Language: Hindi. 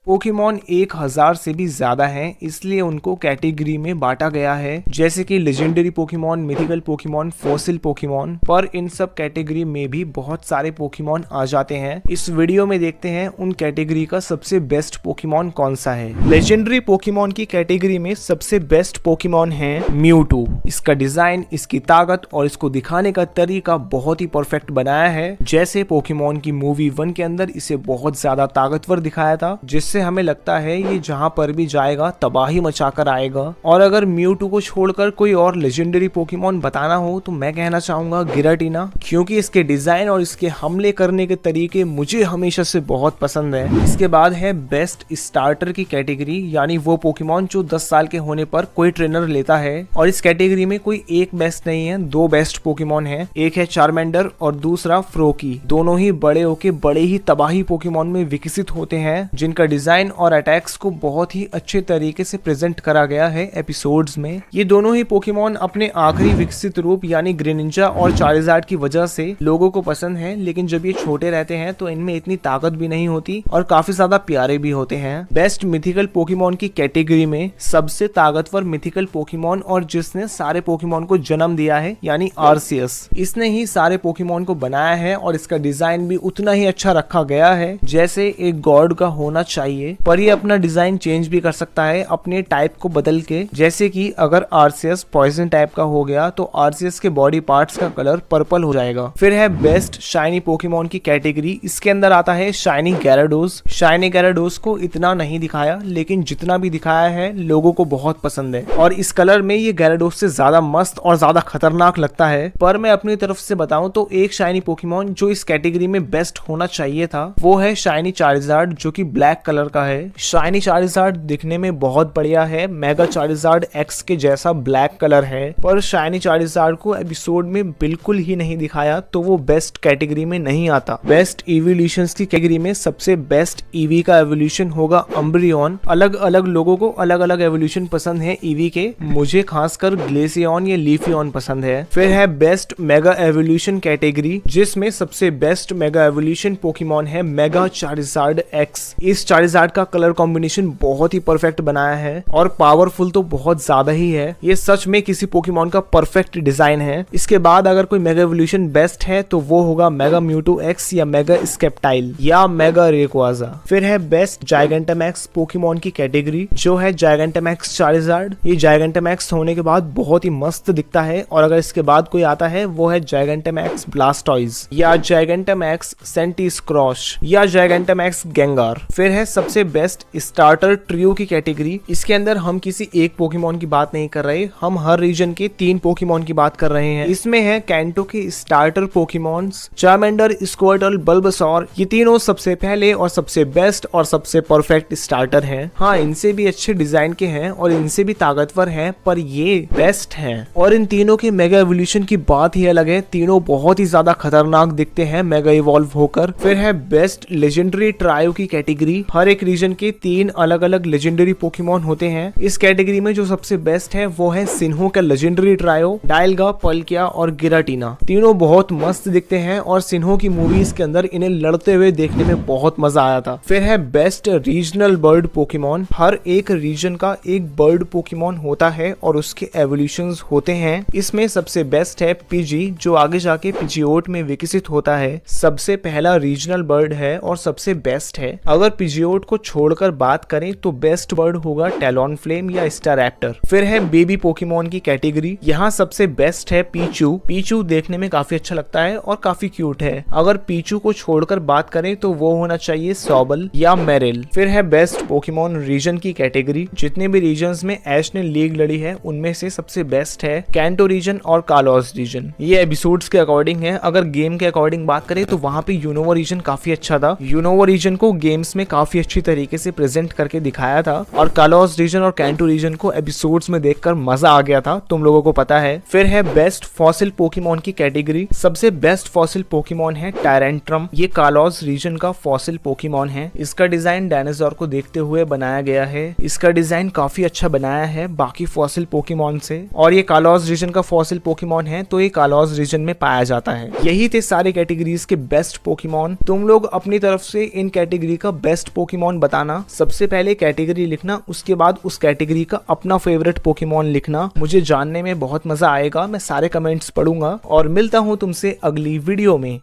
पोकेमॉन 1000 से भी ज्यादा हैं, इसलिए उनको कैटेगरी में बांटा गया है, जैसे कि legendary Pokemon, mythical Pokemon, fossil Pokemon. पर इन सब कैटेगरी में भी बहुत सारे पोकेमॉन आ जाते हैं। इस वीडियो में देखते हैं उन कैटेगरी का सबसे बेस्ट पोकेमॉन कौन सा है। लेजेंडरी पोकेमॉन की कैटेगरी में सबसे बेस्ट पोकेमॉन है म्यूटू। इसका डिजाइन, इसकी ताकत और इसको दिखाने का तरीका बहुत ही परफेक्ट बनाया है। जैसे पोकेमॉन की मूवी 1 के अंदर इसे बहुत ज्यादा ताकतवर दिखाया था, जिससे हमें लगता है ये जहां पर भी जाएगा तबाही मचाकर आएगा। और अगर म्यूटू को छोड़कर कोई और लेजेंडरी पोकेमॉन बताना हो तो मैं कहना चाहूंगा गिराटीना, क्योंकि इसके डिजाइन और इसके हमले करने के तरीके मुझे हमेशा से बहुत पसंद है। इसके बाद है बेस्ट स्टार्टर की कैटेगरी, यानी वो पोकेमॉन जो 10 साल के होने पर कोई ट्रेनर लेता है। और इस कैटेगरी में कोई एक बेस्ट नहीं है, 2 बेस्ट पोकेमॉन है। एक है चारमेंडर और दूसरा फ्रोकी। दोनों ही बड़े होके बड़े ही तबाही पोकेमॉन में विकसित होते हैं, जिनका डिजाइन और अटैक्स को बहुत ही अच्छे तरीके से प्रेजेंट करा गया है एपिसोड्स में। ये दोनों ही पोकेमॉन अपने आखिरी विकसित रूप यानी ग्रेनिंजा और चारिज़ार्ड की वजह से लोगों को पसंद है, लेकिन जब ये छोटे रहते हैं तो इनमें इतनी ताकत भी नहीं होती और काफी ज्यादा प्यारे भी होते हैं। बेस्ट मिथिकल पोकेमॉन की कैटेगरी में सबसे ताकतवर मिथिकल पोकेमॉन और जिसने सारे पोकेमॉन को जन्म दिया है यानी आर्सियस। इसने ही सारे पोकेमॉन को बनाया है और इसका डिजाइन भी उतना ही अच्छा रखा गया है जैसे एक गॉड का होना चाहिए। पर ये अपना डिजाइन चेंज भी कर सकता है अपने टाइप को बदल के। जैसे कि अगर आर्सियस पॉइजन टाइप का हो गया तो आर्सियस के बॉडी पार्ट्स का कलर पर्पल हो जाएगा। फिर है बेस्ट शाइनी पोकेमॉन की कैटेगरी। इसके अंदर आता है शाइनी gyarados। शाइनी gyarados को इतना नहीं दिखाया, लेकिन जितना भी दिखाया है लोगों को बहुत पसंद है और इस कलर में ये gyarados से ज्यादा मस्त और ज्यादा खतरनाक लगता है। पर मैं अपनी तरफ से बताऊं तो एक शाइनी पोकेमॉन जो इस कैटेगरी में बेस्ट होना चाहिए था वो है शाइनी चारिज़ार्ड, जो कि ब्लैक कलर का है। शाइनी चारिज़ार्ड दिखने में बहुत बढ़िया है, मेगा चारिज़ार्ड एक्स के जैसा ब्लैक कलर है। पर शाइनी चारिज़ार्ड को एपिसोड में बिल्कुल ही नहीं दिखाया, तो वो बेस्ट कैटेगरी में नहीं आता। बेस्ट इवोल्यूशंस की कैटेगरी में सबसे बेस्ट ईवी का एवोल्यूशन होगा अम्ब्रियन। अलग अलग लोगों को अलग अलग एवोल्यूशन पसंद है ईवी के, मुझे खासकर ग्लेसियन या लीफियन पसंद है। फिर है बेस्ट मेगा एवोल्यूशन कैटेगरी, जिसमें सबसे बेस्ट मेगा एवोल्यूशन पोकेमॉन है मेगा चारिज़ार्ड एक्स। इस चारिज़ार्ड का कलर कॉम्बिनेशन बहुत ही परफेक्ट बनाया है और पावरफुल तो बहुत ज्यादा ही है। ये सच में किसी पोकेमॉन का परफेक्ट डिजाइन है। इसके बाद अगर कोई मेगा एवोल्यूशन बेस्ट है तो वो होगा मेगा म्यूटू एक्स या मेगा स्केप्टाइल या मेगा रेक्वाजा। फिर है बेस्ट जायगेंटामैक्स पोकेमॉन की कैटेगरी, जो है जायगेंटामैक्स चारिज़ार्ड। ये जायगेंटामैक्स होने के बाद बहुत ही मस्त दिखता है। और अगर इसके बाद कोई आता है वो है जायगेंटामैक्स ब्लास्टॉइज या जायगेंटामैक्स सेंटीस्क्रॉश या जायगेंटामैक्स गेंगार। फिर है सबसे बेस्ट स्टार्टर ट्रियो की कैटेगरी। इसके अंदर हम किसी एक पोकेमॉन की बात नहीं कर रहे, हम हर रीजन के 3 पोकेमॉन की बात कर रहे हैं। इसमें है कैंटो के starter Pokémons Charmander, Squirtle, Bulbasaur. ये तीनों सबसे पहले और सबसे बेस्ट और सबसे परफेक्ट स्टार्टर हैं। हाँ, इनसे भी अच्छे डिजाइन के हैं और इनसे भी ताकतवर हैं, पर ये बेस्ट हैं। और इन तीनों के मेगा एवोल्यूशन की बात ही अलग है, तीनों बहुत ही ज्यादा खतरनाक दिखते हैं मेगा इवॉल्व होकर। फिर है बेस्ट लेजेंडरी ट्रायो की कैटेगरी। हर एक रीजन के 3 अलग अलग लेजेंडरी पोकेमॉन होते हैं। इस कैटेगरी में जो सबसे बेस्ट है वो है सिन्हो का लेजेंडरी ट्रायो, डायलगा, पल्किया और गिराटीना। तीनों बहुत मस्त दिखते हैं और सिन्हो की मूवीज के अंदर इन्हें लड़ते हुए देखने में बहुत मजा आया था। फिर है बेस्ट रीजनल बर्ड पोकेमॉन। हर एक रीजन का एक बर्ड पोकेमॉन होता है और उसके एवोल्यूशंस होते हैं। इसमें सबसे बेस्ट है पिजी, जो आगे जाके पिजियोट में विकसित होता है। सबसे पहला रीजनल बर्ड है और सबसे बेस्ट है। अगर पिजियोट को छोड़कर बात करें तो बेस्ट बर्ड होगा टैलॉनफ्लेम या स्टारैप्टर। फिर है बेबी पोकेमॉन की कैटेगरी। यहाँ सबसे बेस्ट है पीचू। पीचू देखने में काफी अच्छा लगता है और काफी क्यूट है। अगर पीचू को छोड़कर बात करें तो वो होना चाहिए सॉबल या मेरिल। फिर है बेस्ट पोकेमॉन रीजन की कैटेगरी। जितने भी रीजन्स में ऐश ने लीग लड़ी है उनमें से सबसे बेस्ट है कैंटो रीजन और कालोस रीजन। ये एपिसोड्स के अकॉर्डिंग है। अगर गेम के अकॉर्डिंग बात करें तो वहाँ पे यूनोवा रीजन काफी अच्छा था। यूनोवा रीजन को गेम्स में काफी अच्छी तरीके से प्रेजेंट करके दिखाया था और कालोस रीजन और कैंटो रीजन को एपिसोड्स में देखकर मजा आ गया था, तुम लोगों को पता है। फिर है बेस्ट फॉसिल पोकेमॉन की कैटेगरी। सबसे बेस्ट फॉसिल पोकेमॉन है टायरेंट्रम। ये कालोस रीजन का फॉसिल पोकेमॉन है। इसका डिजाइन डायनासोर को देखते हुए बनाया गया है। इसका डिजाइन काफी अच्छा बनाया है बाकी फॉसिल पोकेमॉन से। और ये कालोस रीजन का फॉसिल पोकेमॉन है तो ये कालोस रीजन में पाया जाता है। यही थे सारे कैटेगरीज के बेस्ट पोकेमॉन। तुम लोग अपनी तरफ से इन कैटेगरी का बेस्ट पोकेमॉन पोकेमॉन बताना। सबसे पहले कैटेगरी लिखना, उसके बाद उस कैटेगरी का अपना फेवरेट पोकेमॉन लिखना। मुझे जानने में बहुत मजा आएगा, मैं सारे कमेंट्स पढ़ूंगा और मिलता हूँ तुमसे अगली वीडियो में।